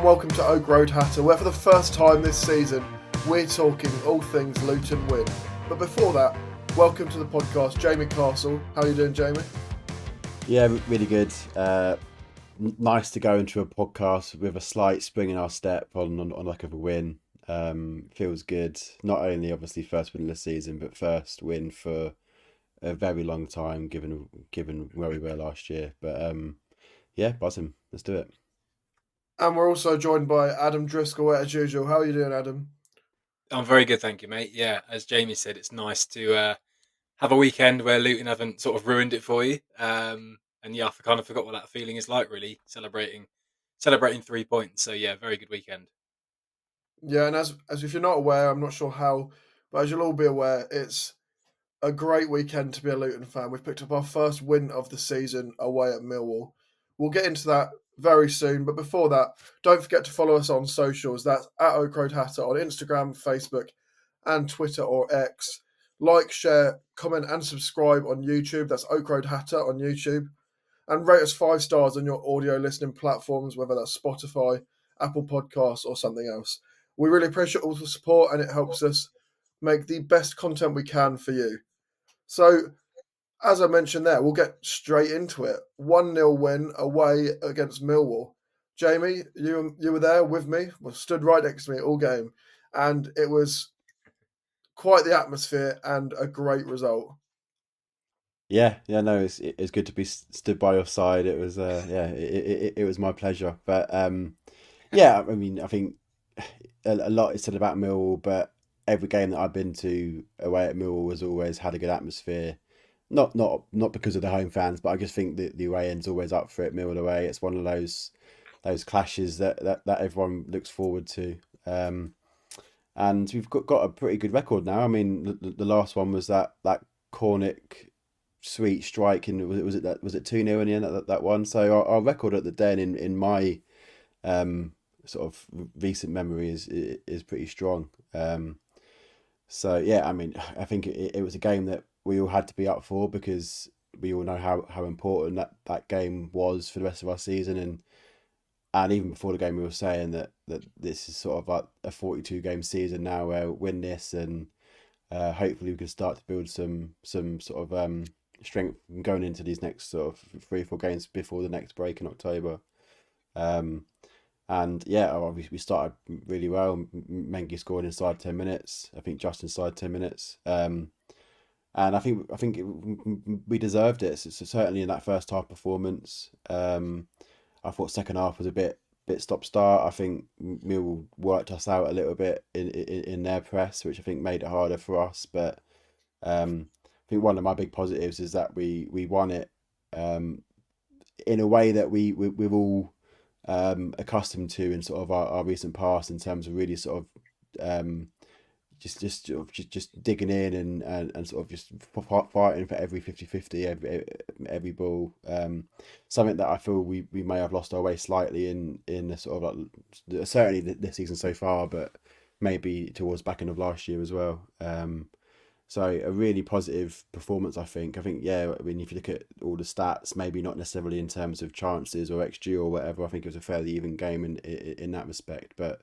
and welcome to Oak Road Hatter, where for the first time this season we're talking all things Luton win. But before that, welcome to the podcast, Jamie Castle. How are you doing, Jamie? Yeah, really good. Nice to go into a podcast with a slight spring in our step on like of a win. Feels good. Not only obviously first win of the season, but first win for a very long time, given where we were last year. But yeah, buzzing. Let's do it. And we're also joined by Adam Driscoll, as usual. How are you doing, Adam? I'm very good, thank you, mate. Yeah, as Jamie said, it's nice to have a weekend where Luton haven't sort of ruined it for you. And yeah, I kind of forgot what that feeling is like, really, celebrating 3 points. So yeah, very good weekend. Yeah, and as if you're not aware, I'm not sure how, but as you'll all be aware, it's a great weekend to be a Luton fan. We've picked up our first win of the season away at Millwall. We'll get into that very soon, but before that, don't forget to follow us on socials. That's at Oak Road Hatter on Instagram, Facebook, and Twitter or X. Like, share, comment, and subscribe on YouTube. That's Oak Road Hatter on YouTube. And rate us 5 stars on your audio listening platforms, whether that's Spotify, Apple Podcasts, or something else. We really appreciate all the support, and it helps us make the best content we can for you. So, as I mentioned there, we'll get straight into it. 1-0 win away against Millwall. Jamie, you were there with me, well, stood right next to me all game, and it was quite the atmosphere and a great result. Yeah, no, it's good to be stood by your side. It was yeah, it was my pleasure. But yeah, I mean, I think a lot is said about Millwall, but every game that I've been to away at Millwall has always had a good atmosphere. Not because of the home fans, but I just think that the away end's always up for it. Millwall away, it's one of those clashes that everyone looks forward to. And we've got a pretty good record now. I mean, the last one was that Cornick sweet strike, and was it 2-0 in the end that one. So our record at the Den in my sort of recent memory is pretty strong. So yeah, I mean, I think it was a game that we all had to be up for because we all know how important that game was for the rest of our season, and even before the game we were saying that this is sort of like a 42 game season now where win this and hopefully we can start to build some sort of strength going into these next sort of 3 or 4 games before the next break in October. Um, and yeah, obviously we started really well. Mengi scored inside 10 minutes. I think just inside 10 minutes. And we deserved it. So certainly in that first half performance, I thought second half was a bit stop start. I think Mill worked us out a little bit in their press, which I think made it harder for us. But I think one of my big positives is that we won it in a way that we're all accustomed to in sort of our recent past in terms of really sort of just digging in and sort of just fighting for every 50-50 every ball. Something that I feel we may have lost our way slightly in the sort of like certainly this season so far, but maybe towards back end of last year as well. So a really positive performance, I think. Yeah, I mean, if you look at all the stats, maybe not necessarily in terms of chances or XG or whatever, I think it was a fairly even game in that respect. But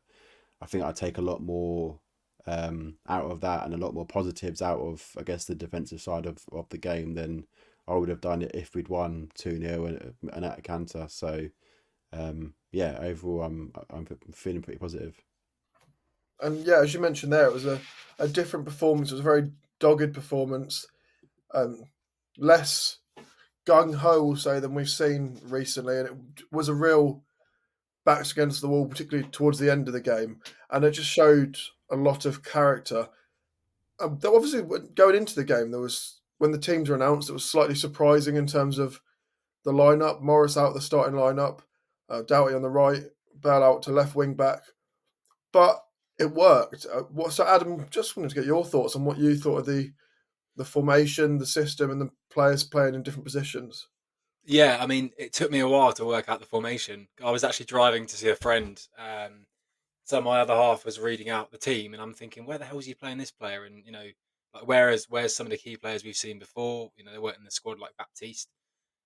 I think I'd take a lot more out of that and a lot more positives out of, I guess, the defensive side of the game than I would have done it if we'd won 2-0 and at a canter. So yeah, overall, I'm feeling pretty positive. And yeah, as you mentioned there, it was a different performance. It was a very dogged performance. Um, Less gung ho, we'll say, than we've seen recently. And it was a real backs against the wall, particularly towards the end of the game. And it just showed a lot of character. Obviously, going into the game, there was, when the teams were announced, it was slightly surprising in terms of the lineup. Morris out the starting lineup, Doughty on the right, Bell out to left wing back. But it worked. So, Adam, just wanted to get your thoughts on what you thought of the formation, the system, and the players playing in different positions. Yeah, I mean, it took me a while to work out the formation. I was actually driving to see a friend. So my other half was reading out the team, and I'm thinking, where the hell is he playing this player? And like where's some of the key players we've seen before? They weren't in the squad like Baptiste.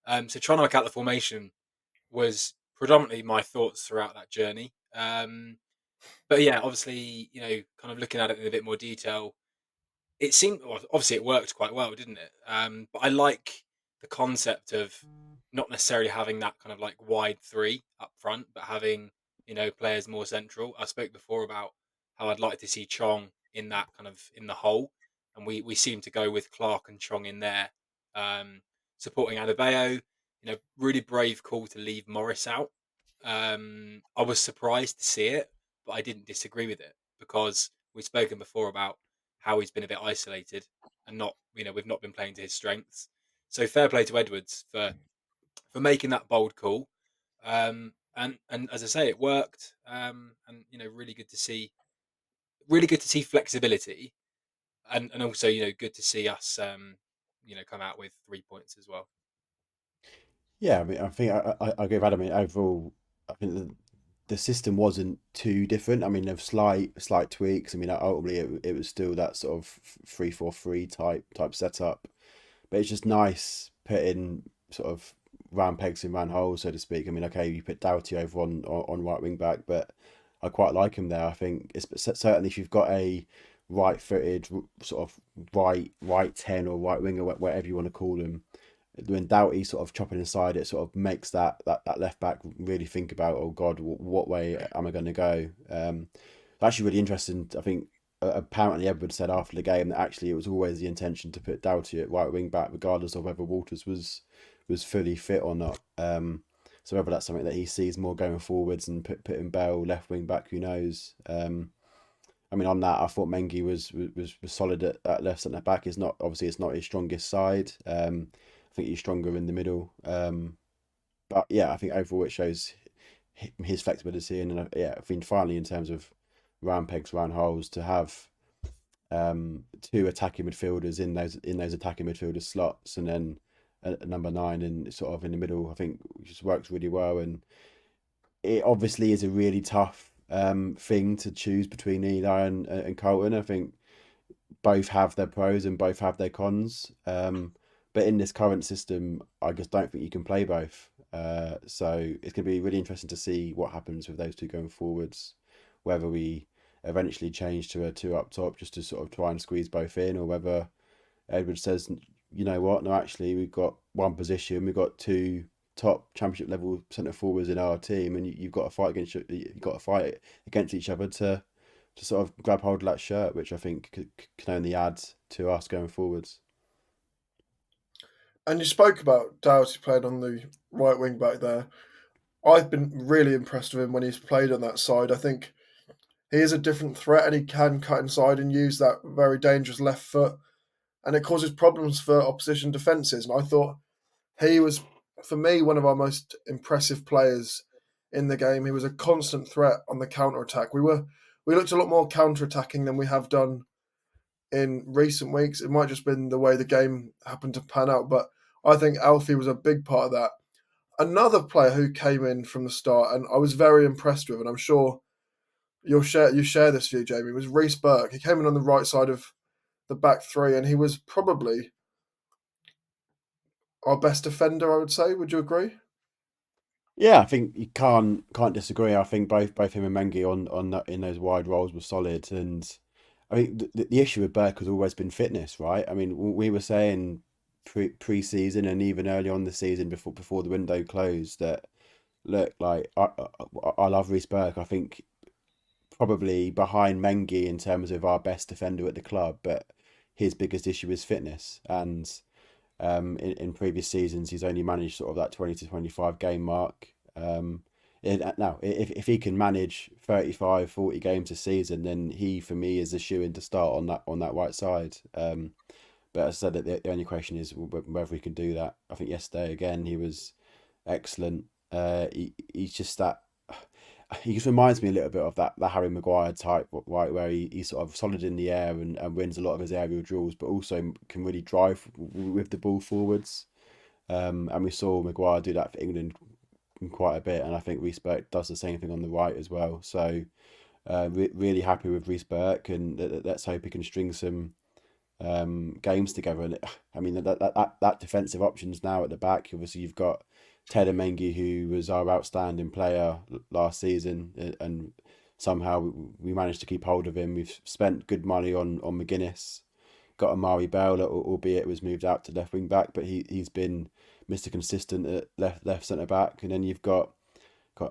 So trying to work out the formation was predominantly my thoughts throughout that journey. But yeah, obviously, kind of looking at it in a bit more detail, it seemed, well, obviously it worked quite well, didn't it? But I like the concept of not necessarily having that kind of like wide three up front, but having, players more central. I spoke before about how I'd like to see Chong in that kind of in the hole, and we seem to go with Clark and Chong in there, um, supporting Adebayo. Really brave call to leave Morris out. I was surprised to see it, but I didn't disagree with it because we've spoken before about how he's been a bit isolated and not, we've not been playing to his strengths. So fair play to Edwards for making that bold call. And as I say, it worked. And really good to see flexibility, and also good to see us come out with 3 points as well. Yeah, I mean, I think I agree with Adam. I mean, overall, I think the system wasn't too different. I mean, there were slight tweaks. I mean, ultimately, it was still that sort of 3-4-3 type setup. But it's just nice putting sort of round pegs in round holes, so to speak. I mean, okay, you put Doughty over on right wing back, but I quite like him there. I think it's certainly if you've got a right-footed sort of right 10 or right winger, whatever you want to call him, when Doughty sort of chopping inside, it sort of makes that left back really think about, oh God, what way am I going to go? Actually, really interesting. I think apparently Edward said after the game that actually it was always the intention to put Doughty at right wing back, regardless of whether Walters was fully fit or not. So whether that's something that he sees more going forwards and putting Bell left wing back, who knows? I mean, on that, I thought Mengi was solid at left centre back. It's not his strongest side. I think he's stronger in the middle. But yeah, I think overall it shows his flexibility, and yeah, I think finally in terms of round pegs, round holes, to have two attacking midfielders in those attacking midfielder slots, and then a number 9 and sort of in the middle, I think just works really well. And it obviously is a really tough thing to choose between Eli and Colton. I think both have their pros and both have their cons. But in this current system, I just don't think you can play both. So it's going to be really interesting to see what happens with those two going forwards. Whether we eventually change to a 2 up top just to sort of try and squeeze both in, or whether Edward says, you know what, no, actually we've got one position, we've got 2 top championship level centre forwards in our team, and you've got to fight against each other to sort of grab hold of that shirt, which I think can only add to us going forwards. And you spoke about Doughty playing on the right wing back there. I've been really impressed with him when he's played on that side. I think he is a different threat and he can cut inside and use that very dangerous left foot. And it causes problems for opposition defences. And I thought he was, for me, one of our most impressive players in the game. He was a constant threat on the counter attack. We looked a lot more counter attacking than we have done in recent weeks. It might just been the way the game happened to pan out, but I think Alfie was a big part of that. Another player who came in from the start and I was very impressed with, and I'm sure you share this view, Jamie, was Reece Burke. He came in on the right side of the back three, and he was probably our best defender, I would say. Would you agree? Yeah, I think you can't disagree. I think both him and Mengi in those wide roles were solid, and I mean the issue with Burke has always been fitness, right? I mean we were saying pre-season and even early on the season before the window closed that look, like I love Reece Burke. I think probably behind Mengi in terms of our best defender at the club, but his biggest issue is fitness. And in previous seasons, he's only managed sort of that 20 to 25 game mark. Now, if he can manage 35, 40 games a season, then he, for me, is a shoe-in to start on that right side. But as I said, the only question is whether he can do that. I think yesterday, again, he was excellent. He's just that. He just reminds me a little bit of that Harry Maguire type, right, where he's sort of solid in the air and wins a lot of his aerial duels, but also can really drive with the ball forwards. And we saw Maguire do that for England quite a bit, and I think Reece Burke does the same thing on the right as well. So really happy with Reece Burke, and let's hope he can string some games together. And I mean that defensive options now at the back. Obviously, you've got Mengi, who was our outstanding player last season, and somehow we managed to keep hold of him. We've spent good money on McGuinness, got Amari Bell, albeit was moved out to left wing back, but he's been Mr. Consistent at left centre back. And then you've got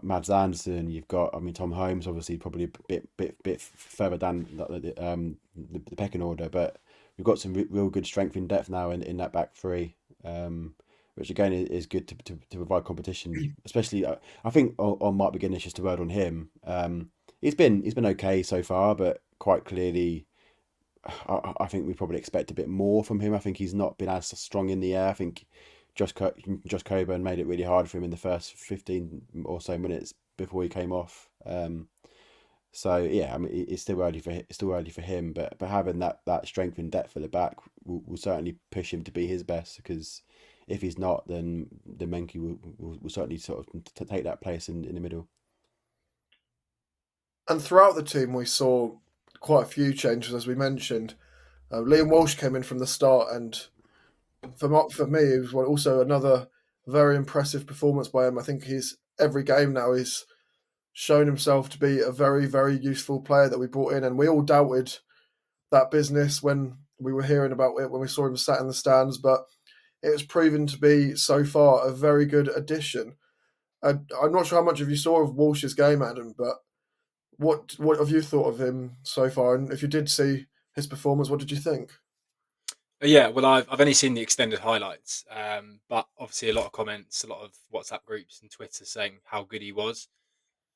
Mads Anderson, you've got Tom Holmes, obviously probably a bit further down the pecking order, but we've got some real good strength in depth now in that back three. Which again is good to provide competition, especially I think on Mark McGuinness, just a word on him. He's been okay so far, but quite clearly, I think we probably expect a bit more from him. I think he's not been as strong in the air. I think Josh Coburn made it really hard for him in the first 15 or so minutes before he came off. So yeah, it's still early for him, but having that strength and depth at the back will certainly push him to be his best, because if he's not, then the Mengi will certainly sort of take that place in the middle. And throughout the team, we saw quite a few changes, as we mentioned. Liam Walsh came in from the start, and for me, it was also another very impressive performance by him. I think every game now he's shown himself to be a very, very useful player that we brought in, and we all doubted that business when we were hearing about it, when we saw him sat in the stands, but it was proven to be so far a very good addition. I'm not sure how much of you saw of Walsh's game, Adam, but what have you thought of him so far? And if you did see his performance, what did you think? Yeah, well, I've only seen the extended highlights, but obviously a lot of comments, a lot of WhatsApp groups and Twitter saying how good he was.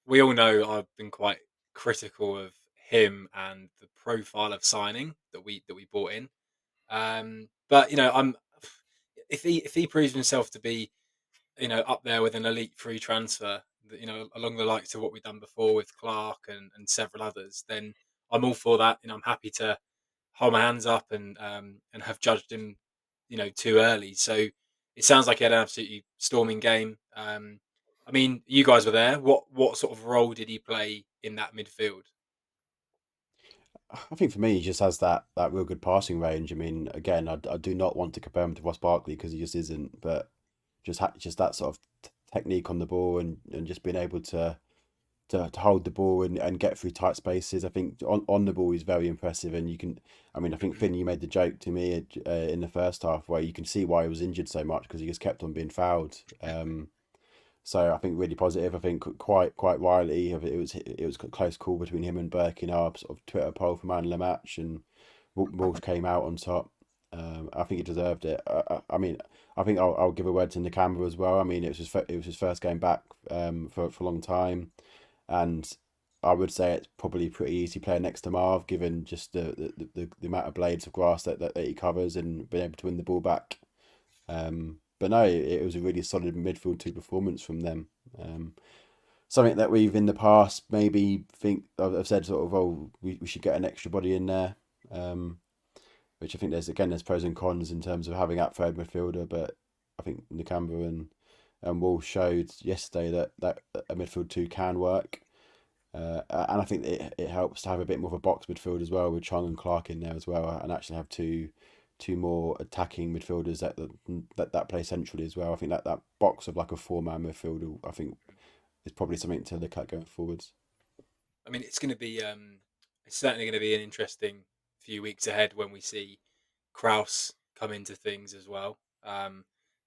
We all know I've been quite critical of him and the profile of signing that we bought in. But I'm if he proves himself to be up there with an elite free transfer, along the likes of what we've done before with Clark and several others, then I'm all for that. I'm happy to hold my hands up and have judged him, too early. So it sounds like he had an absolutely storming game. You guys were there. What sort of role did he play in that midfield? I think for me, he just has that real good passing range. Again, I do not want to compare him to Ross Barkley, because he just isn't, but just that sort of technique on the ball, and just being able to hold the ball and get through tight spaces. I think on the ball he's very impressive, and I think Finn, you made the joke to me in the first half where you can see why he was injured so much, because he just kept on being fouled. So I think really positive. I think quite rightly, it was a close call between him and Burke in our sort of Twitter poll for man of the match, and Walsh came out on top. I think he deserved it. I think I'll give a word to Nakamba as well. It was his first game back for a long time, and I would say it's probably pretty easy playing next to Marv, given just the amount of blades of grass that he covers, and being able to win the ball back. But no, it was a really solid midfield two performance from them. Something that we've in the past maybe think I've said sort of, oh, we should get an extra body in there, which I think there's pros and cons in terms of having that third midfielder. But I think Nakamba and Walsh showed yesterday that a midfield two can work. And I think it helps to have a bit more of a box midfield as well, with Chung and Clark in there as well, and actually have two more attacking midfielders that play centrally as well. I think that box of like a four-man midfielder, I think, is probably something to look at going forwards. It's going to be it's certainly going to be an interesting few weeks ahead when we see Kraus come into things as well.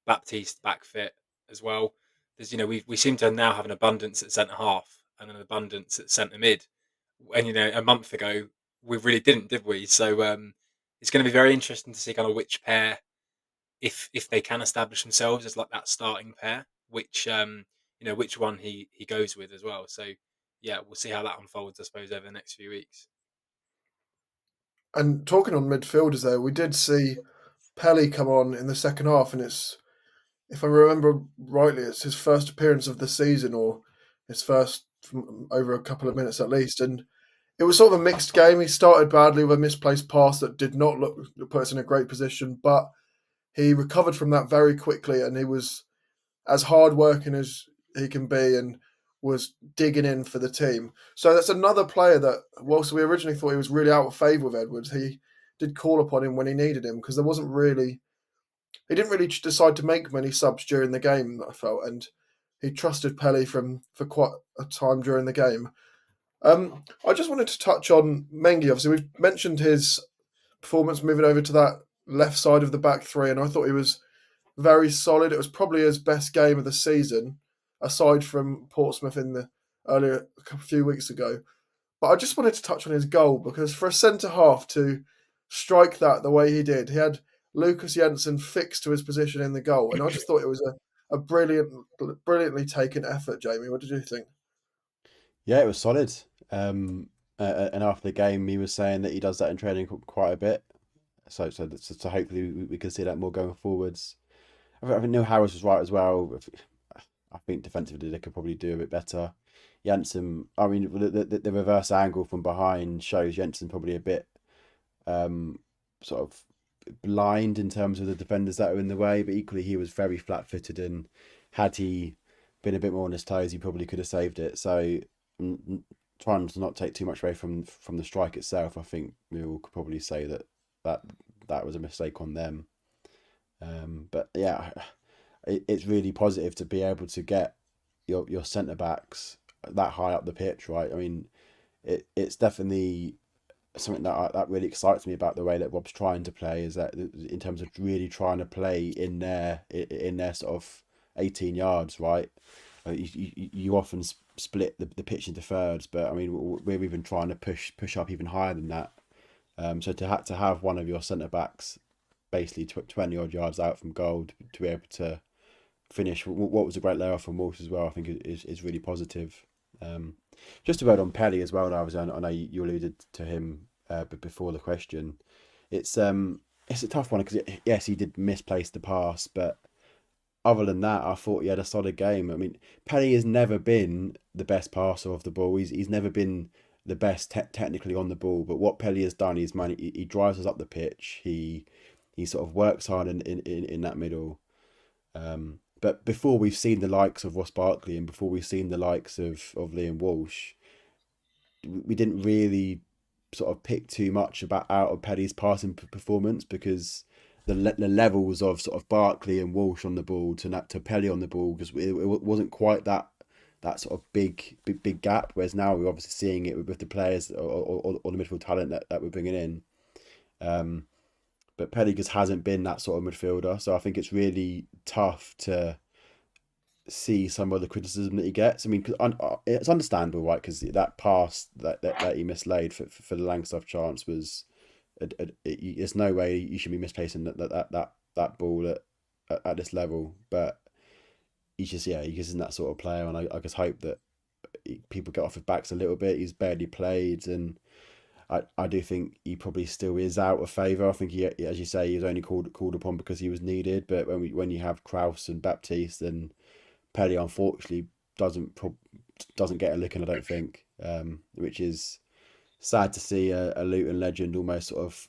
Baptiste back fit as well. There's we seem to now have an abundance at centre half and an abundance at centre mid, and a month ago we really didn't, did we? So it's going to be very interesting to see kind of which pair, if they can establish themselves as like that starting pair, which one he goes with as well. So yeah, we'll see how that unfolds, I suppose, over the next few weeks. And talking on midfielders, there, we did see Pelly come on in the second half, and if I remember rightly, it's his first appearance of the season, or his first from over a couple of minutes at least. And it was sort of a mixed game. He started badly with a misplaced pass that did not put us in a great position, but he recovered from that very quickly, and he was as hard working as he can be, and was digging in for the team. So that's another player that, whilst we originally thought he was really out of favour with Edwards, he did call upon him when he needed him, because there wasn't really he didn't really decide to make many subs during the game, I felt, and he trusted Pelly for quite a time during the game. I just wanted to touch on Mengi. Obviously, we've mentioned his performance moving over to that left side of the back three, and I thought he was very solid. It was probably his best game of the season, aside from Portsmouth in the earlier a few weeks ago. But I just wanted to touch on his goal because for a centre half to strike that the way he did, he had Lucas Jensen fixed to his position in the goal, and I just thought it was a brilliantly taken effort. Jamie, what did you think? Yeah, it was solid. And after the game, he was saying that he does that in training quite a bit. So hopefully we can see that more going forwards. I think Neil Harris was right as well. I think defensively they could probably do a bit better. Janssen, I mean, the reverse angle from behind shows Janssen probably a bit sort of blind in terms of the defenders that are in the way, but equally he was very flat-footed, and had he been a bit more on his toes, he probably could have saved it. So trying to not take too much away from the strike itself, I think we all could probably say that was a mistake on them. But yeah, it's really positive to be able to get your centre backs that high up the pitch, right? I mean, it's definitely something that really excites me about the way that Rob's trying to play, is that in terms of really trying to play in their sort of 18 yards, right? You often split the pitch into thirds, but I mean we're even trying to push up even higher than that. So to have one of your centre backs basically 20 odd yards out from goal to be able to finish what was a great layoff from Walsh as well, I think is really positive. Just a word on Pelly as well. I know you alluded to him but before the question. It's a tough one because yes, he did misplace the pass, but other than that, I thought he had a solid game. I mean, Pelly has never been the best passer of the ball. He's never been the best technically on the ball. But what Pelly has done is, man, he drives us up the pitch. He sort of works hard in that middle. But before we've seen the likes of Ross Barkley and before we've seen the likes of Liam Walsh, we didn't really sort of pick too much out of Pelly's passing performance, because the levels of sort of Barkley and Walsh on the ball to Pelly on the ball, because it wasn't quite that sort of big gap. Whereas now we're obviously seeing it with the players or the midfield talent that we're bringing in. But Pelly just hasn't been that sort of midfielder, so I think it's really tough to see some of the criticism that he gets. I mean, it's understandable, right? Because that pass that he mislaid for the Langstaff chance was, there's no way you should be misplacing that ball at this level. But he's just isn't that sort of player, and I just hope that people get off his backs a little bit. He's barely played, and I do think he probably still is out of favour. I think he, as you say, he was only called upon because he was needed. But when you have Kraus and Baptiste, then Pelly unfortunately doesn't get a look in, I don't think, which is sad to see a Luton legend almost sort of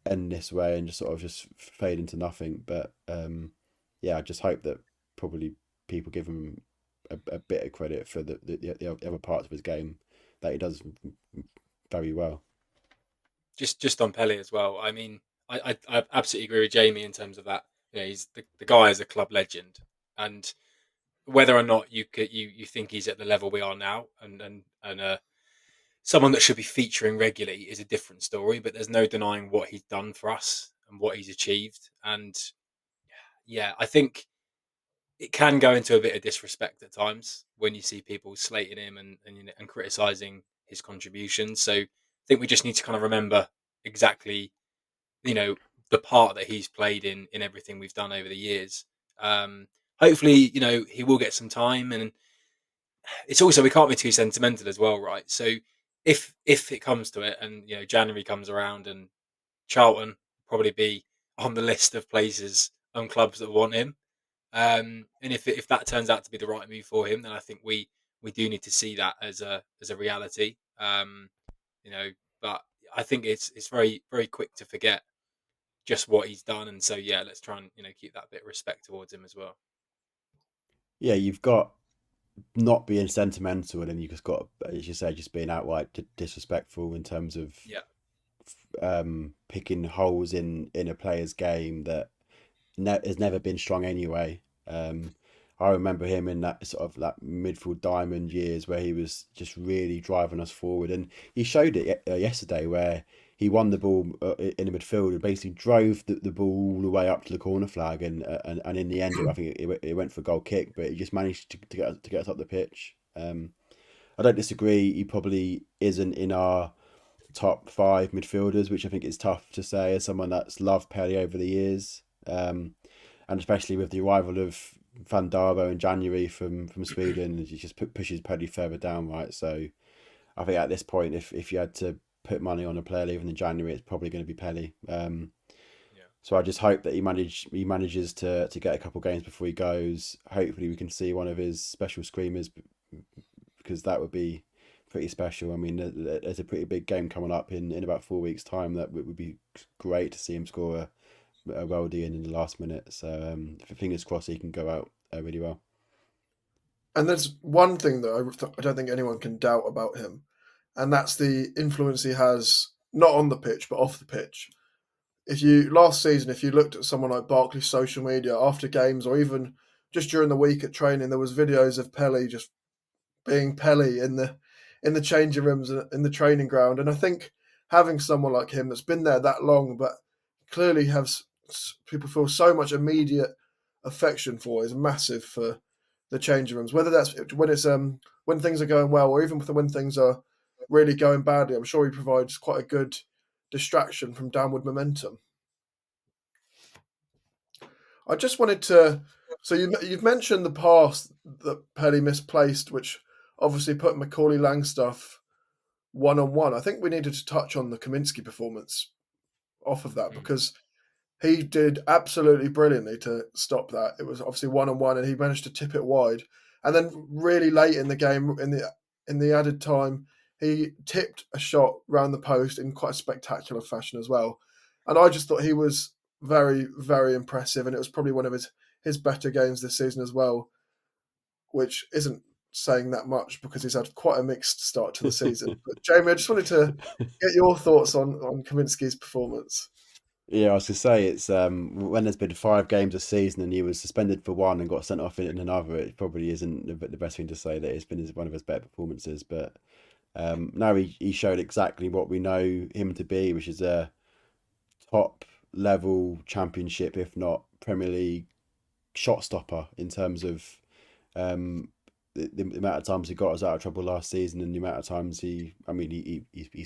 end this way and just fade into nothing. But I just hope that probably people give him a bit of credit for the other parts of his game that he does very well. Just on Pelly as well. I mean, I absolutely agree with Jamie in terms of that. You know, he's the guy is a club legend, and whether or not you think he's at the level we are now, and someone that should be featuring regularly is a different story. But there's no denying what he's done for us and what he's achieved. And yeah, I think it can go into a bit of disrespect at times when you see people slating him and criticizing his contributions. So I think we just need to kind of remember exactly, the part that he's played in everything we've done over the years. Hopefully, he will get some time, and it's also, we can't be too sentimental as well, right? So if it comes to it, and January comes around, and Charlton probably be on the list of places and clubs that want him. And if that turns out to be the right move for him, then I think we do need to see that as a reality. But I think it's very, very quick to forget just what he's done, and so let's try and keep that bit of respect towards him as well. Yeah, you've got not being sentimental, and then you just got, as you say, just being outright disrespectful in terms of picking holes in a player's game that has never been strong anyway. I remember him in that sort of that midfield diamond years where he was just really driving us forward, and he showed it yesterday where he won the ball in the midfield and basically drove the ball all the way up to the corner flag, and in the end, I think it went for a goal kick, but he just managed to get us up the pitch. I don't disagree. He probably isn't in our top five midfielders, which I think is tough to say as someone that's loved Pelé over the years, and especially with the arrival of Van Darbo in January from Sweden, he just pushes Pelé further down, right? So I think at this point, if you had to put money on a player leaving in January, it's probably going to be Pelé. So I just hope that he manages to get a couple of games before he goes. Hopefully, we can see one of his special screamers, because that would be pretty special. I mean, there's a pretty big game coming up in about 4 weeks' time. That would be great to see him score a worldie in the last minute. So fingers crossed he can go out really well. And there's one thing that I don't think anyone can doubt about him, and that's the influence he has not on the pitch but off the pitch. Last season, if you looked at someone like Barkley's social media after games or even just during the week at training, there was videos of Pelé just being Pelé in the changing rooms and in the training ground. And I think having someone like him that's been there that long, but clearly has people feel so much immediate affection for, is massive for the changing rooms. Whether that's when things are going well, or even when things are really going badly, I'm sure he provides quite a good distraction from downward momentum. I just wanted to. So you've mentioned the past that Pelé misplaced, which obviously put Macaulay Langstaff 1-on-1. I think we needed to touch on the Kaminsky performance off of that, because he did absolutely brilliantly to stop that. It was obviously 1-on-1, and he managed to tip it wide. And then really late in the game, in the added time, he tipped a shot round the post in quite a spectacular fashion as well. And I just thought he was very, very impressive, and it was probably one of his better games this season as well, which isn't saying that much because he's had quite a mixed start to the season. But Jamie, I just wanted to get your thoughts on Kaminsky's performance. Yeah, I was to say it's when there's been 5 games a season and he was suspended for one and got sent off in another, it probably isn't the best thing to say that it's been one of his better performances. But now he showed exactly what we know him to be, which is a top level championship, if not Premier League, shot stopper in terms of the amount of times he got us out of trouble last season and the amount of times he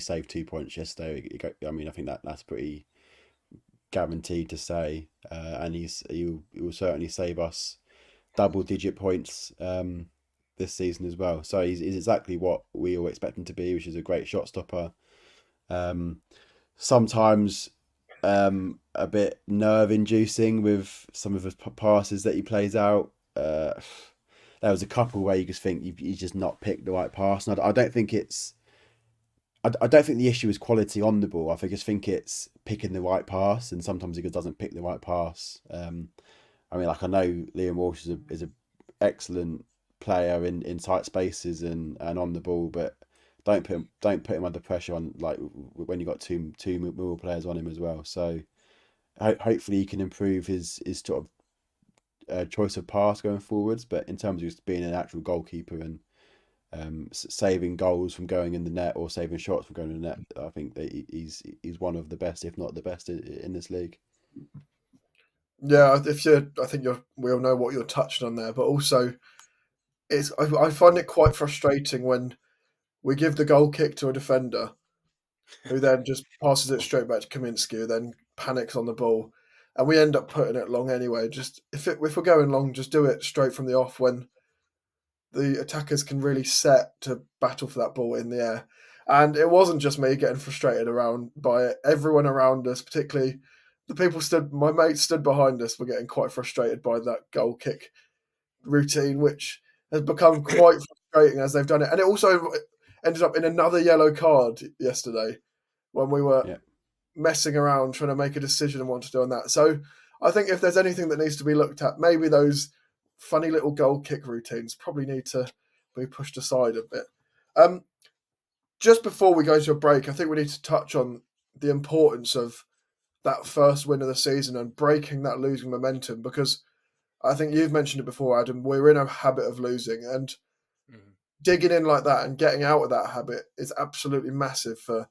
saved 2 points yesterday. I mean, I think that's pretty guaranteed to say, and he will certainly save us double-digit points this season as well. So he's exactly what we all expect him to be, which is a great shot stopper. Sometimes a bit nerve-inducing with some of his passes that he plays out. There was a couple where you just think he's just not picked the right pass, and I don't think it's. I don't think the issue is quality on the ball. I just think it's picking the right pass, and sometimes he just doesn't pick the right pass. I mean, like I know Liam Walsh is a excellent player in tight spaces and on the ball, but don't put him under pressure on like when you got two Millwall players on him as well. So hopefully he can improve his sort of choice of pass going forwards. But in terms of just being an actual goalkeeper and saving goals from going in the net or saving shots from going in the net, I think that he's one of the best, if not the best, in this league. Yeah, I think we all know what you're touching on there, but also I find it quite frustrating when we give the goal kick to a defender who then just passes it straight back to Kaminsky, who then panics on the ball, and we end up putting it long anyway. Just if we're going long, just do it straight from the off when the attackers can really set to battle for that ball in the air. And it wasn't just me getting frustrated by it. Everyone around us, particularly my mates stood behind us, were getting quite frustrated by that goal kick routine, which has become quite frustrating as they've done it. And it also ended up in another yellow card yesterday when we were messing around trying to make a decision on what to do on that. So I think if there's anything that needs to be looked at, maybe those funny little goal kick routines probably need to be pushed aside a bit. Just before we go to a break, I think we need to touch on the importance of that first win of the season and breaking that losing momentum, because I think you've mentioned it before, Adam, we're in a habit of losing, and digging in like that and getting out of that habit is absolutely massive for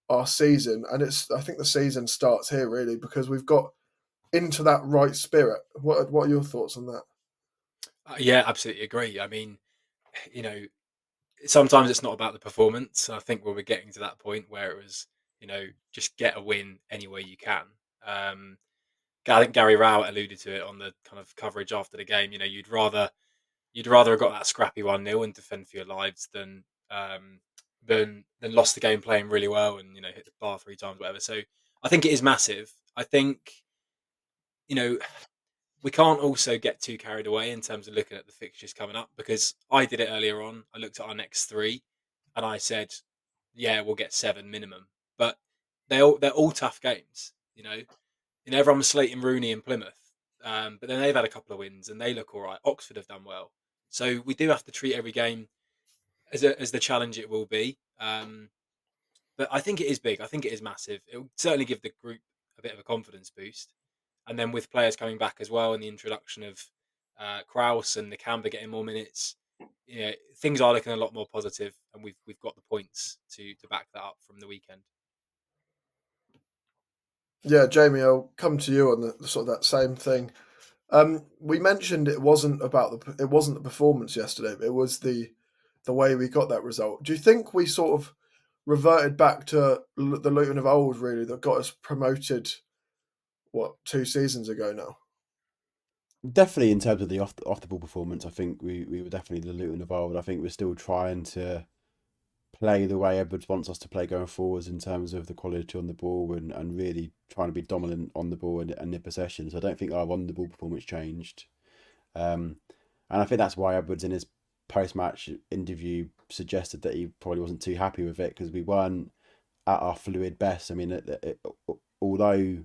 our season. And I think the season starts here really because we've got into that right spirit. What are your thoughts on that? Yeah, absolutely agree. I mean, you know, sometimes it's not about the performance. I think we're getting to that point where it was, just get a win any way you can. Um, I think Gary Rowett alluded to it on the kind of coverage after the game. You'd rather have got that scrappy 1-0 and defend for your lives than lost the game playing really well and hit the bar 3 times, whatever. So I think it is massive. I think you know we can't also get too carried away in terms of looking at the fixtures coming up, because I did it earlier on. I looked at our next three and I said, yeah, we'll get 7 minimum. But they're all tough games, everyone was slating Rooney and Plymouth. But then they've had a couple of wins and they look all right. Oxford have done well. So we do have to treat every game as the challenge it will be. But I think it is big. I think it is massive. It will certainly give the group a bit of a confidence boost. And then with players coming back as well, and the introduction of Kraus and Nakamba getting more minutes, things are looking a lot more positive, and we've got the points to back that up from the weekend. Yeah, Jamie, I'll come to you on the sort of that same thing. We mentioned it wasn't the performance yesterday, but it was the way we got that result. Do you think we sort of reverted back to the Luton of old, really, that got us promoted? What, 2 seasons ago now? Definitely in terms of the off the ball performance, I think we were definitely the Luton of old. I think we're still trying to play the way Edwards wants us to play going forwards in terms of the quality on the ball and really trying to be dominant on the ball and in possession. So I don't think our on the ball performance changed. And I think that's why Edwards in his post match interview suggested that he probably wasn't too happy with it, because we weren't at our fluid best. I mean, although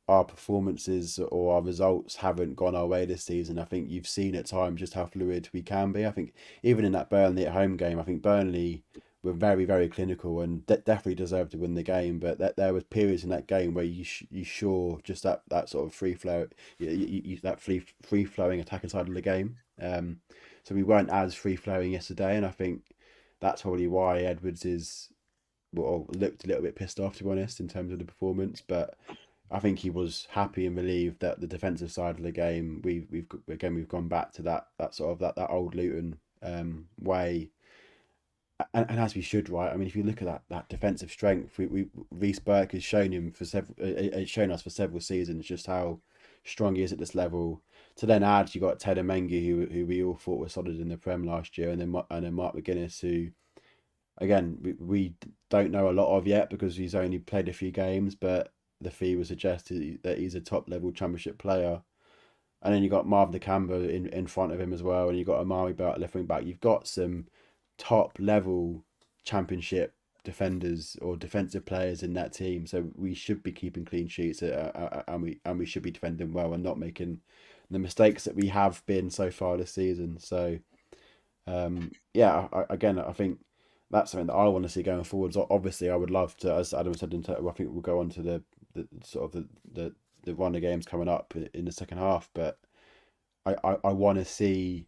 our performances or our results haven't gone our way this season, I think you've seen at times just how fluid we can be. I think even in that Burnley at home game, I think Burnley were very, very clinical and definitely deserved to win the game. But there was periods in that game where you saw just that sort of free flow, that free flowing attacking side of the game. So we weren't as free flowing yesterday, and I think that's probably why Edwards looked a little bit pissed off, to be honest, in terms of the performance. But I think he was happy and relieved that the defensive side of the game, we've gone back to that sort of that old Luton way, and as we should, right? I mean, if you look at that defensive strength, Reece Burke has shown shown us for several seasons just how strong he is at this level. To then add, you got Mengi, who we all thought was solid in the Prem last year, and then Mark McGuinness, who again we don't know a lot of yet because he's only played a few games, but the fee was suggested that he's a top level championship player. And then you got Marvin Nakamba in front of him as well, and you got Amari Bell at left wing back. You've got some top level championship defenders or defensive players in that team, so we should be keeping clean sheets, and we should be defending well and not making the mistakes that we have been so far this season. So yeah, again, I think that's something that I want to see going forwards. Obviously, I would love to, as Adam said, I think we'll go on to the sort of the run of games coming up in the second half, but I want to see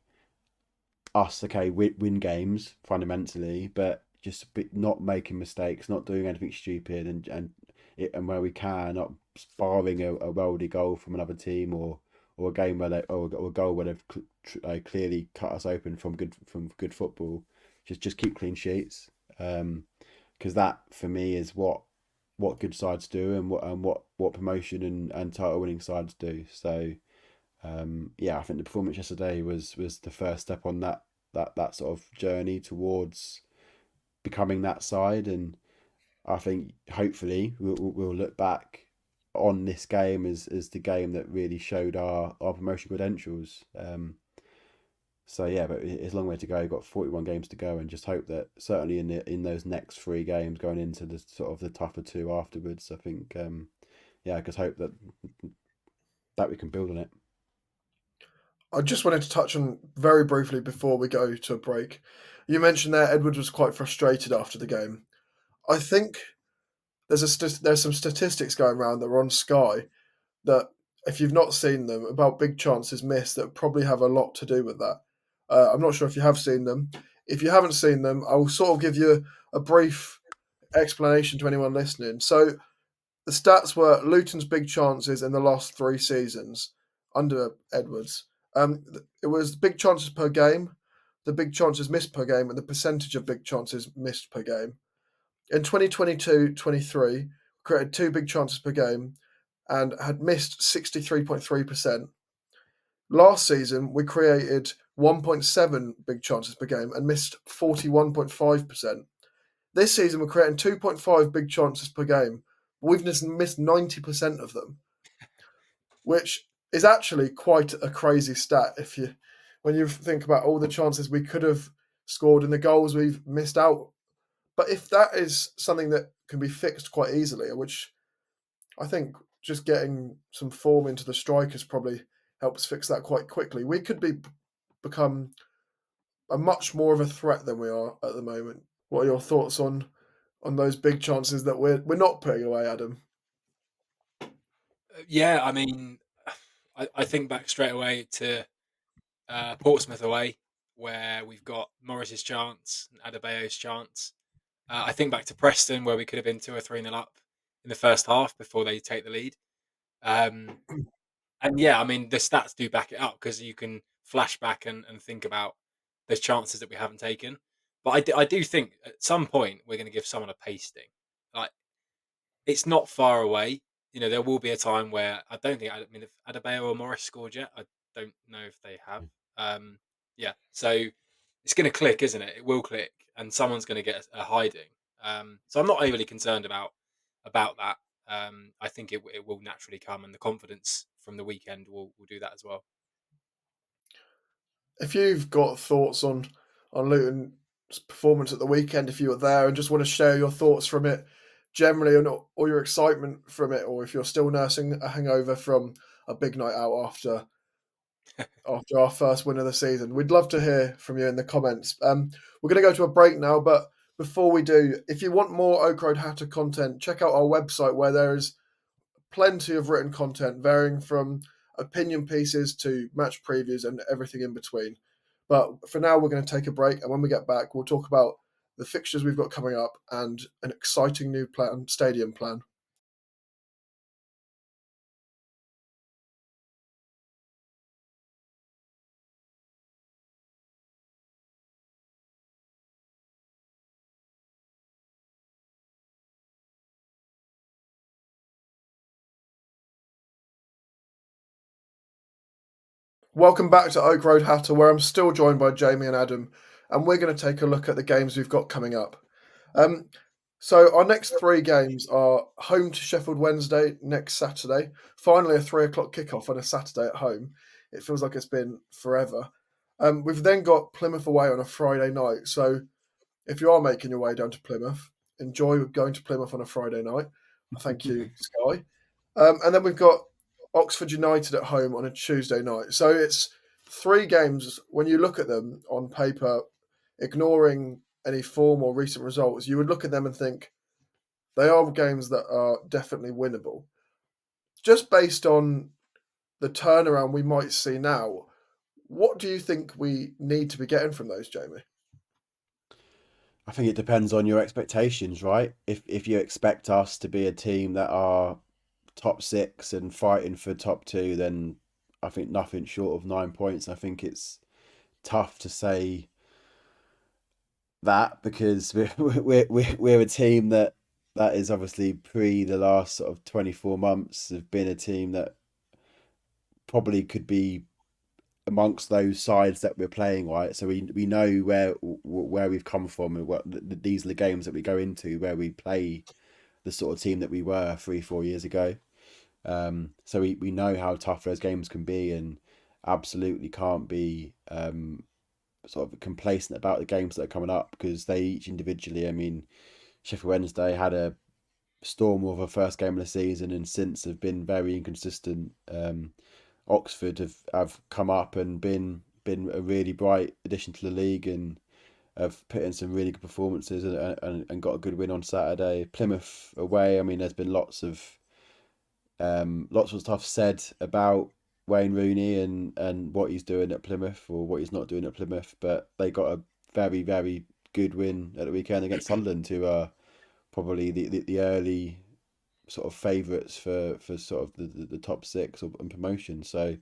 us win games fundamentally, but just not making mistakes, not doing anything stupid, and where we can, not sparring a worldy goal from another team or a game or a goal where they've clearly cut us open from good football. Just keep clean sheets, because that for me is what good sides do and what promotion and title winning sides do. So yeah, I think the performance yesterday was the first step on that sort of journey towards becoming that side, and I think hopefully we'll look back on this game as the game that really showed our promotion credentials. So yeah, but it's a long way to go. We've got 41 games to go, and just hope that certainly in those next 3 games going into the sort of the tougher 2 afterwards, I think yeah, I just hope that we can build on it. I just wanted to touch on very briefly before we go to a break. You mentioned there Edwards was quite frustrated after the game. I think there's some statistics going around that are on Sky that, if you've not seen them, about big chances missed that probably have a lot to do with that. I'm not sure if you have seen them. If you haven't seen them, I'll sort of give you a brief explanation to anyone listening. So the stats were Luton's big chances in the last 3 seasons under Edwards. It was big chances per game, the big chances missed per game, and the percentage of big chances missed per game. In 2022-23, created 2 big chances per game and had missed 63.3%. Last season, we created 1.7 big chances per game and missed 41.5%. This season, we're creating 2.5 big chances per game. We've just missed 90% of them, which is actually quite a crazy stat when you think about all the chances we could have scored and the goals we've missed out. But if that is something that can be fixed quite easily, which I think just getting some form into the strikers probably helps fix that quite quickly, we could become a much more of a threat than we are at the moment. What are your thoughts on those big chances that we're not putting away, Adam? Yeah, I mean, I think back straight away to Portsmouth away, where we've got Morris's chance and Adebayo's chance. I think back to Preston, where we could have been 2 or 3-0 up in the first half before they take the lead. Um, and yeah, I mean, the stats do back it up because you can flash back and think about those chances that we haven't taken. But I do think at some point we're going to give someone a pasting. Like, it's not far away. You know, there will be a time where I don't think, I mean, if Adebayo or Morris scored yet, I don't know if they have. Yeah, so it's going to click, isn't it? It will click, and someone's going to get a hiding. So I'm not overly concerned about that. I think it will naturally come, and the confidence from the weekend will do that as well. If you've got thoughts on Luton's performance at the weekend, if you were there and just want to share your thoughts from it generally, or your excitement from it, or if you're still nursing a hangover from a big night out after our first win of the season, we'd love to hear from you in the comments. We're going to go to a break now, but before we do, if you want more Oak Road Hatter content, check out our website where there is plenty of written content varying from opinion pieces to match previews and everything in between. But for now, we're going to take a break, and when we get back, we'll talk about the fixtures we've got coming up and an exciting new stadium plan. Welcome back to Oak Road Hatter, where I'm still joined by Jamie and Adam, and we're going to take a look at the games we've got coming up. So our next 3 games are home to Sheffield Wednesday next Saturday. Finally, a 3 o'clock kickoff on a Saturday at home. It feels like it's been forever. We've then got Plymouth away on a Friday night. So if you are making your way down to Plymouth, enjoy going to Plymouth on a Friday night. Thank you, Sky. And then we've got Oxford United at home on a Tuesday night. So it's 3 games. When you look at them on paper, ignoring any form or recent results, you would look at them and think they are games that are definitely winnable. Just based on the turnaround we might see now, what do you think we need to be getting from those, Jamie? I think it depends on your expectations, right? If you expect us to be a team that are top 6 and fighting for top 2, then I think nothing short of 9 points. I think it's tough to say that because we're a team that is obviously pre the last sort of 24 months have been a team that probably could be amongst those sides that we're playing, right? So we know where we've come from and what these are the games that we go into where we play the sort of team that we were 3-4 years ago. So we know how tough those games can be, and absolutely can't be sort of complacent about the games that are coming up because they each individually, I mean, Sheffield Wednesday had a storm of a first game of the season and since have been very inconsistent. Oxford have come up and been a really bright addition to the league, and have put in some really good performances and got a good win on Saturday. Plymouth away. I mean, there's been lots of stuff said about Wayne Rooney and what he's doing at Plymouth or what he's not doing at Plymouth, but they got a very, very good win at the weekend against Sunderland, who are probably the early sort of favourites for sort of the top six and promotion. So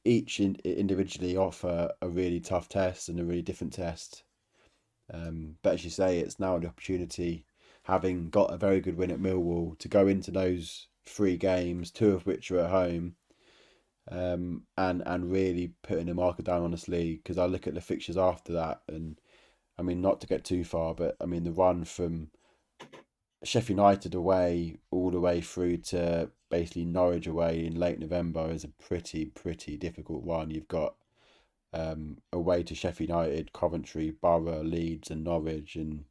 each individually offer a really tough test and a really different test. But as you say, it's now an opportunity, having got a very good win at Millwall, to go into those three games, two of which are at home, and really putting a marker down on this league. Because I look at the fixtures after that, and I mean, not to get too far, but I mean, the run from Sheffield United away all the way through to basically Norwich away in late November is a pretty difficult one. You've got away to Sheffield United, Coventry, Borough, Leeds, and Norwich, and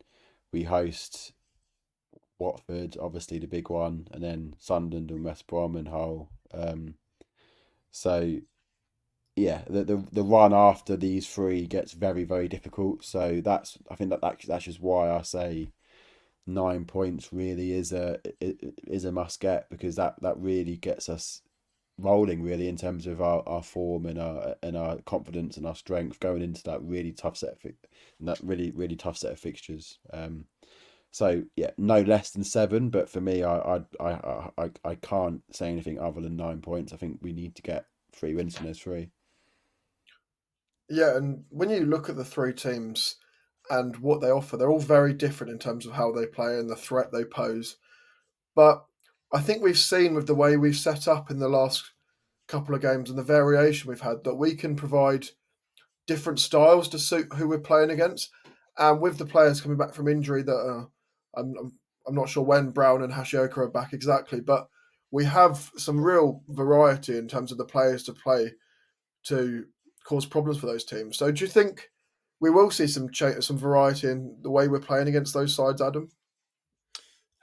we host Watford, obviously the big one, and then Sunderland and West Brom and Hull. So yeah, the run after these three gets very difficult. So I think that's just why I say 9 points really is a must get, because that really gets us rolling really in terms of our form and our confidence and our strength going into that really tough set really tough set of fixtures. So yeah, no less than 7, but for me, I can't say anything other than 9 points. I think we need to get 3 wins from those 3. Yeah, and when you look at the three teams and what they offer, they're all very different in terms of how they play and the threat they pose. But I think we've seen with the way we've set up in the last couple of games and the variation we've had that we can provide different styles to suit who we're playing against. And with the players coming back from injury, that I'm not sure when Brown and Hashioka are back exactly, but we have some real variety in terms of the players to play to cause problems for those teams. So do you think we will see some variety in the way we're playing against those sides, Adam?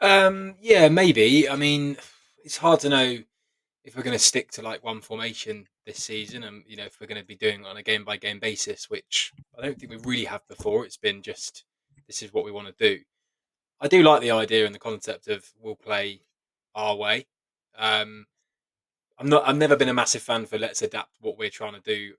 Yeah, maybe. I mean, it's hard to know if we're going to stick to like one formation this season, and if we're going to be doing it on a game by game basis, which I don't think we really have before. It's been just this is what we want to do. I do like the idea and the concept of we'll play our way. Um, I've never been a massive fan for let's adapt what we're trying to do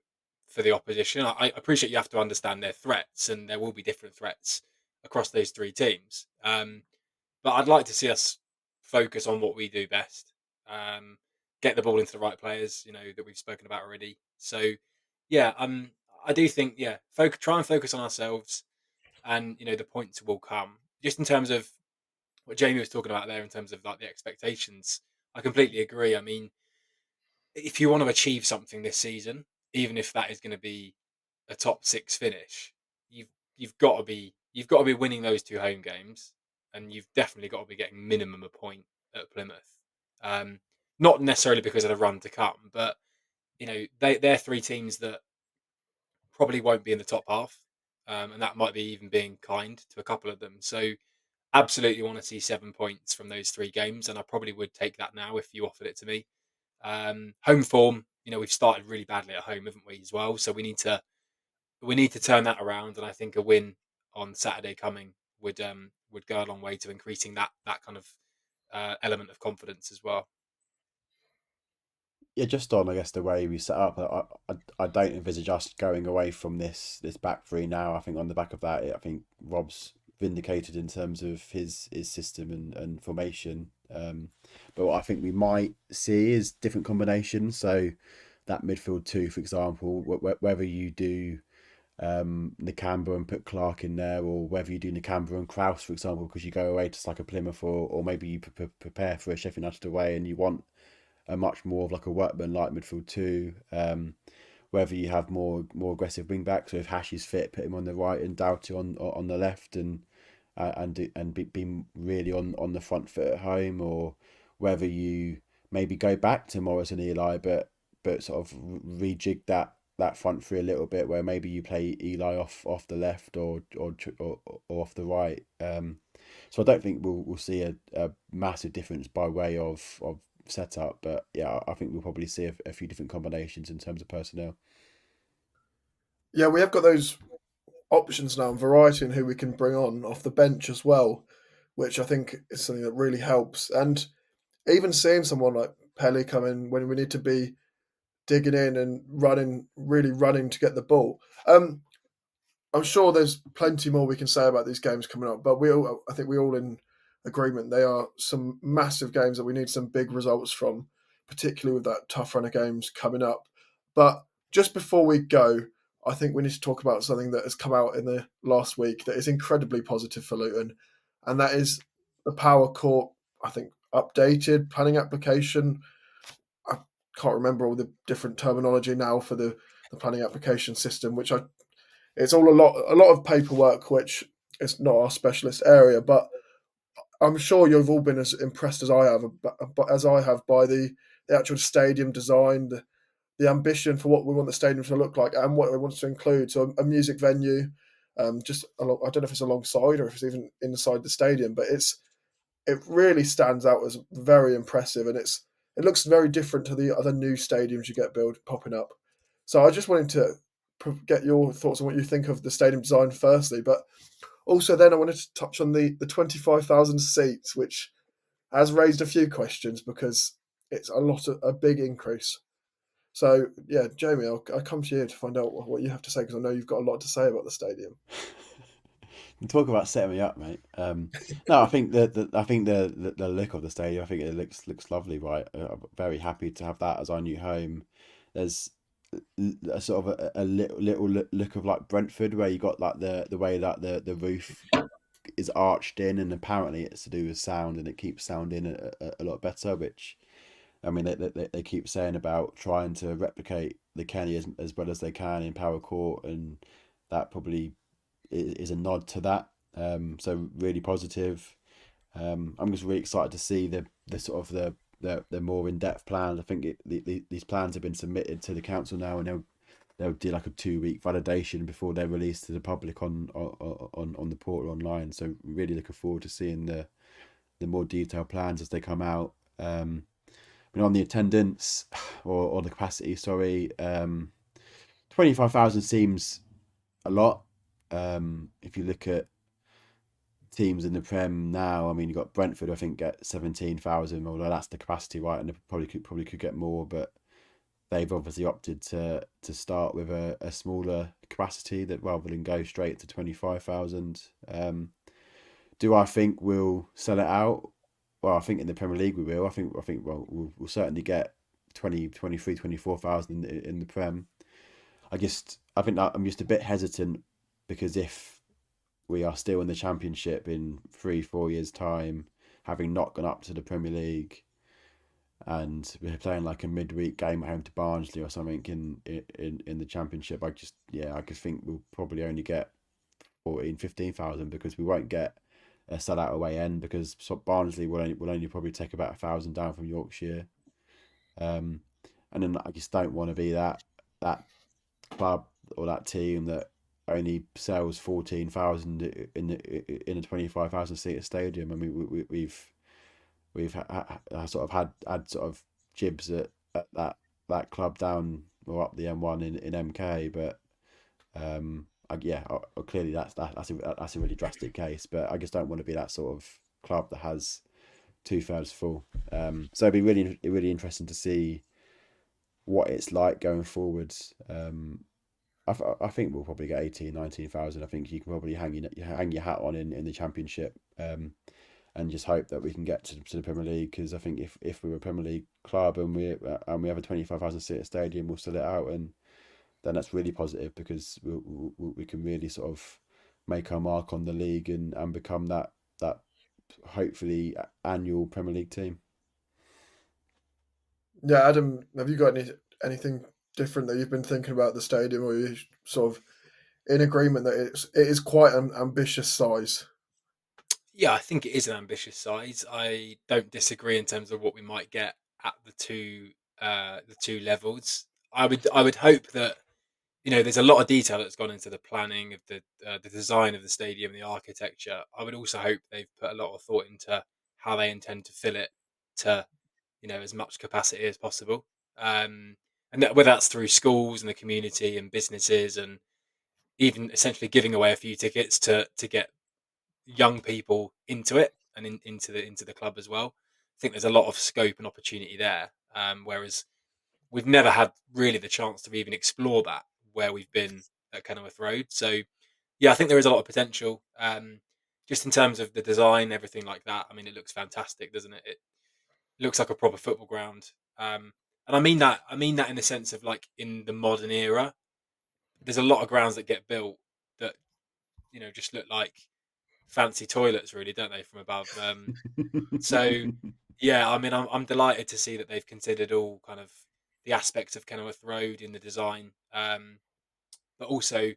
for the opposition. I appreciate you have to understand their threats, and there will be different threats across those three teams. But I'd like to see us focus on what we do best. Um, get the ball into the right players, that we've spoken about already. So, yeah, I do think, yeah, try and focus on ourselves, and the points will come. Just in terms of what Jamie was talking about there, in terms of like the expectations, I completely agree. I mean, if you want to achieve something this season, even if that is going to be a top 6 finish, you've you've got to be winning those 2 home games, and you've definitely got to be getting minimum a point at Plymouth. Um, Not necessarily because of the run to come, but they're 3 teams that probably won't be in the top half, and that might be even being kind to a couple of them. So absolutely want to see 7 points from those 3 games, and I probably would take that now if you offered it to me. Home form, we've started really badly at home, haven't we, as well? So we need to turn that around, and I think a win on Saturday coming would go a long way to increasing that kind of element of confidence as well. Yeah, just on I guess the way we set up, I don't envisage us going away from this back 3 now. I think on the back of that, I think Rob's vindicated in terms of his system and formation. But what I think we might see is different combinations. So that midfield 2, for example, whether you do Nakamba and put Clark in there, or whether you do Nakamba and Kraus, for example, because you go away to like a Plymouth, or maybe you prepare for a Sheffield United away and you want a much more of like a workman like midfield 2. Whether you have more aggressive wing backs, so if Hash is fit, put him on the right and Doughty on the left, and be really on the front foot at home, or whether you maybe go back to Morris and Eli, but sort of rejig that front 3 a little bit, where maybe you play Eli off the left or off the right. So I don't think we'll see a massive difference by way of setup, but yeah, I think we'll probably see a few different combinations in terms of personnel. Yeah, we have got those options now and variety in who we can bring on off the bench as well, which I think is something that really helps. And even seeing someone like Pelly come in when we need to be digging in and running, really running to get the ball. I'm sure there's plenty more we can say about these games coming up, but I think we're all in agreement. They are some massive games that we need some big results from, particularly with that tough run of games coming up. But just before we go, I think we need to talk about something that has come out in the last week that is incredibly positive for Luton, and that is the Power Court, I think, updated planning application. I can't remember all the different terminology now for the planning application system, which it's all a lot of paperwork, which is not our specialist area. But I'm sure you've all been as impressed as I have by the actual stadium design, the ambition for what we want the stadium to look like, and what it wants to include. So a music venue, I don't know if it's alongside or if it's even inside the stadium, but it really stands out as very impressive, and it looks very different to the other new stadiums you get built popping up. So I just wanted to get your thoughts on what you think of the stadium design firstly, but also then I wanted to touch on the 25,000 seats, which has raised a few questions because it's a big increase. So yeah, Jamie, I'll come to you to find out what you have to say, because I know you've got a lot to say about the stadium. Talk about setting me up, mate. No, I think the look of the stadium, I think it looks lovely, right? I'm very happy to have that as our new home. There's a sort of a little look of like Brentford, where you got like the way that the roof is arched in, and apparently it's to do with sound, and it keeps sounding a lot better. Which, I mean, they keep saying about trying to replicate the Kenny as well as they can in Power Court, and that probably is a nod to that. So really positive. I'm just really excited to see the sort of the more in depth plans. I think these plans have been submitted to the council now, and they'll do like a 2 week validation before they're released to the public on the portal online. So really looking forward to seeing the more detailed plans as they come out. On the attendance or the capacity, sorry, 25,000 seems a lot. If you look at teams in the Prem now, I mean, you've got Brentford, I think, get 17,000, although that's the capacity, right? And they probably could get more, but they've obviously opted to start with a smaller capacity, that rather than go straight to 25,000. Do I think we'll sell it out? Well, I think in the Premier League we will. I think well, we'll certainly get 20, 23, 24,000 in the Prem. I think that I'm just a bit hesitant, because if we are still in the Championship in 3-4 years' time, having not gone up to the Premier League, and we're playing like a midweek game at home to Barnsley or something in the Championship, I just think we'll probably only get 14, 15,000, because we won't get a sellout away end, because Barnsley will only probably take about 1,000 down from Yorkshire. And then I just don't want to be that club or that team that only sells 14,000 in a 25,000 seat stadium. I mean, we've sort of had sort of jibs at that club down or up the M1 in MK, but clearly that's a really drastic case. But I just don't want to be that sort of club that has 2/3 full. So it'd be really interesting to see what it's like going forwards. I think we'll probably get 18, 19,000. I think you can probably hang your hat on in the Championship, and just hope that we can get to the Premier League, because I think if we're a Premier League club and we have a 25,000 seat stadium, we'll sell it out, and then that's really positive, because we can really sort of make our mark on the league and become that hopefully annual Premier League team. Yeah, Adam, have you got anything different that you've been thinking about the stadium, or are you sort of in agreement that it is quite an ambitious size? Yeah, I think it is an ambitious size. I don't disagree in terms of what we might get at the two levels. I would hope that, there's a lot of detail that's gone into the planning of the design of the stadium, the architecture. I would also hope they've put a lot of thought into how they intend to fill it to, as much capacity as possible. And whether that's through schools and the community and businesses and even essentially giving away a few tickets to get young people into it and into the club as well. I think there's a lot of scope and opportunity there. Whereas we've never had really the chance to even explore that where we've been at Kenilworth Road. So yeah, I think there is a lot of potential. Just in terms of the design, everything like that. I mean, it looks fantastic, doesn't it? It looks like a proper football ground. And I mean that. I mean that in the sense of like in the modern era, there's a lot of grounds that get built that just look like fancy toilets, really, don't they, from above? So yeah, I mean, I'm delighted to see that they've considered all kind of the aspects of Kenilworth Road in the design, but also,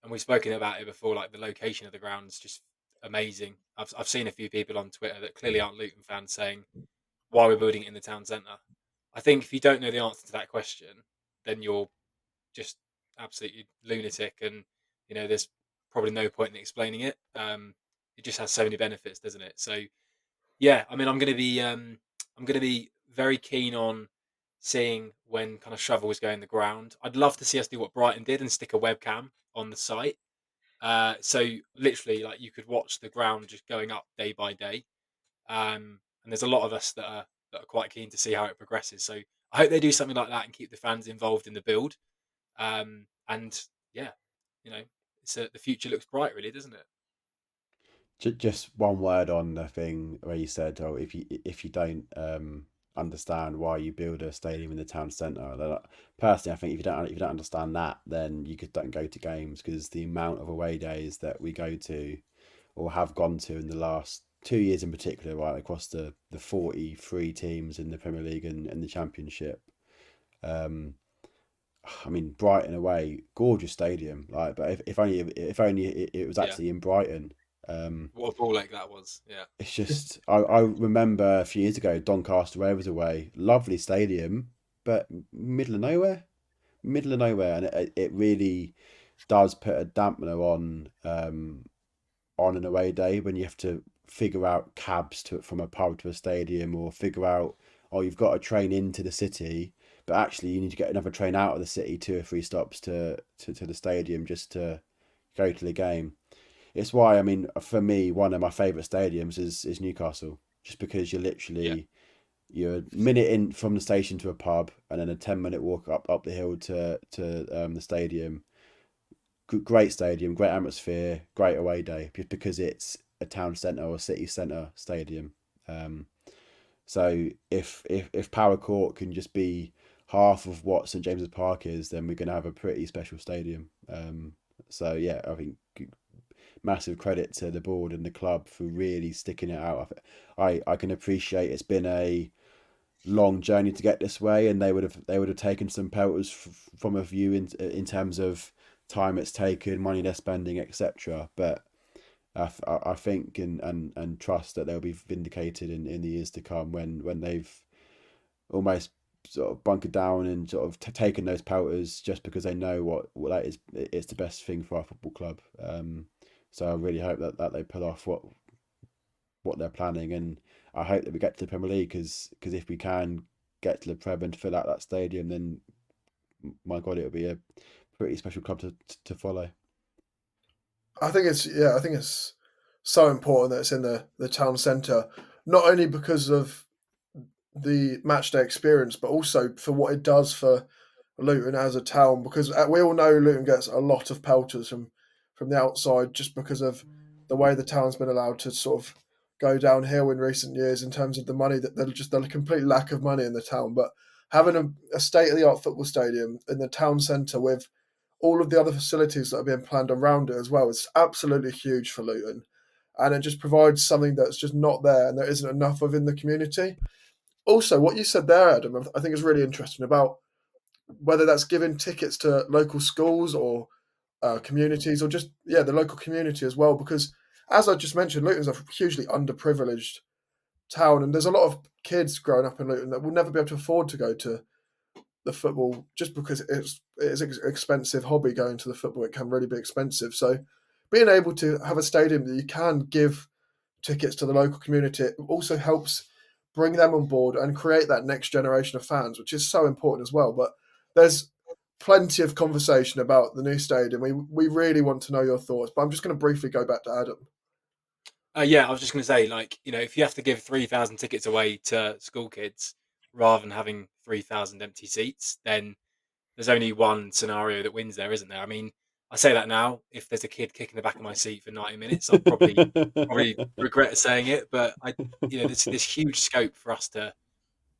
and we've spoken about it before, like the location of the ground is just amazing. I've seen a few people on Twitter that clearly aren't Luton fans saying why we're building it in the town centre. I think if you don't know the answer to that question, then you're just absolutely lunatic, and there's probably no point in explaining it. It just has so many benefits, doesn't it? So yeah, I mean, I'm gonna be very keen on seeing when kind of shovels go in the ground. I'd love to see us do what Brighton did and stick a webcam on the site. So literally, like you could watch the ground just going up day by day. And there's a lot of us that are quite keen to see how it progresses. So I hope they do something like that and keep the fans involved in the build. And yeah, you know, the future looks bright, really, doesn't it? Just one word on the thing where you said, "Oh, if you don't understand why you build a stadium in the town centre." Personally, I think if you don't understand that, then you could don't go to games, because the amount of away days that we go to or have gone to in the last 2 years in particular, right across the 43 teams in the Premier League and the Championship. Um, I mean, Brighton away, gorgeous stadium. Like, but if only it was Yeah. actually in Brighton. What a ball like that was. Yeah. It's just I remember a few years ago Doncaster Rovers away, lovely stadium, but middle of nowhere, and it really does put a dampener on an away day when you have to figure out cabs from a pub to a stadium, or figure out, oh, you've got a train into the city, but actually you need to get another train out of the city, 2 or 3 stops to the stadium just to go to the game. It's why, I mean, for me, one of my favourite stadiums is Newcastle, just because Yeah. you're a minute in from the station to a pub, and then a 10 minute walk up the hill to the stadium. Great stadium, great atmosphere, great away day, just because it's a town centre or city centre stadium. Um, so if Power Court can just be half of what St James's Park is, then we're going to have a pretty special stadium. So yeah, I think massive credit to the board and the club for really sticking it out. I can appreciate it's been a long journey to get this way, and they would have taken some pelters from a view in terms of time it's taken, money they're spending, etc. But I think and trust that they'll be vindicated in the years to come, when they've almost sort of bunkered down and sort of taken those pelters just because they know what that is. It's the best thing for our football club. So I really hope that they pull off what they're planning, and I hope that we get to the Premier League, because if we can get to the Prem and fill out that stadium, then my God, it'll be a pretty special club to follow. I think it's so important that it's in the town centre, not only because of the match day experience, but also for what it does for Luton as a town. Because we all know Luton gets a lot of pelters from the outside, just because of the way the town's been allowed to sort of go downhill in recent years in terms of the money that there's a complete lack of money in the town. But having a state of the art football stadium in the town centre with all of the other facilities that are being planned around it as well is absolutely huge for Luton. And it just provides something that's just not there and there isn't enough of in the community. Also, what you said there, Adam, I think is really interesting about whether that's giving tickets to local schools or communities, or just the local community as well. Because as I just mentioned, Luton's a hugely underprivileged town, and there's a lot of kids growing up in Luton that will never be able to afford to go to the football, just because it's an expensive hobby. Going to the football, it can really be expensive. So being able to have a stadium that you can give tickets to the local community, it also helps bring them on board and create that next generation of fans, which is so important as well. But there's plenty of conversation about the new stadium. We really want to know your thoughts, but I'm just going to briefly go back to Adam. Yeah, I was just going to say, like, if you have to give 3,000 tickets away to school kids rather than having 3,000 empty seats, then there's only one scenario that wins there, isn't there? I mean, I say that now. If there's a kid kicking the back of my seat for 90 minutes, I'll probably regret saying it. But there's huge scope for us to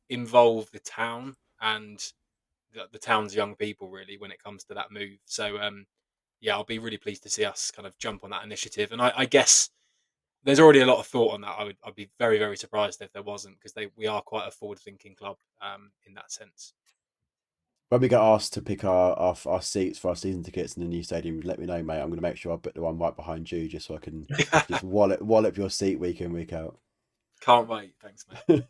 involve the town and the town's young people really when it comes to that move. So yeah, I'll be really pleased to see us kind of jump on that initiative. And I guess there's already a lot of thought on that. I'd be very, very surprised if there wasn't, because we are quite a forward-thinking club in that sense. When we get asked to pick our seats for our season tickets in the new stadium, let me know, mate. I'm going to make sure I put the one right behind you, just so I can just wallop your seat week in, week out. Can't wait. Thanks, mate.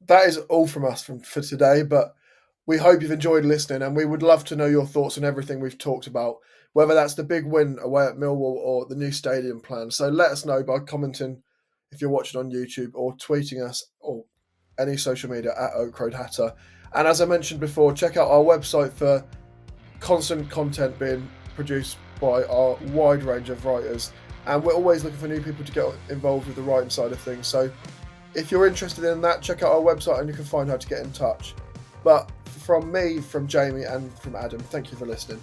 That is all from us for today, but we hope you've enjoyed listening, and we would love to know your thoughts on everything we've talked about, whether that's the big win away at Millwall or the new stadium plan. So let us know by commenting if you're watching on YouTube, or tweeting us, or any social media at Oak Road Hatter. And as I mentioned before, check out our website for constant content being produced by our wide range of writers. And we're always looking for new people to get involved with the writing side of things. So if you're interested in that, check out our website and you can find how to get in touch. But from me, from Jamie, and from Adam, thank you for listening.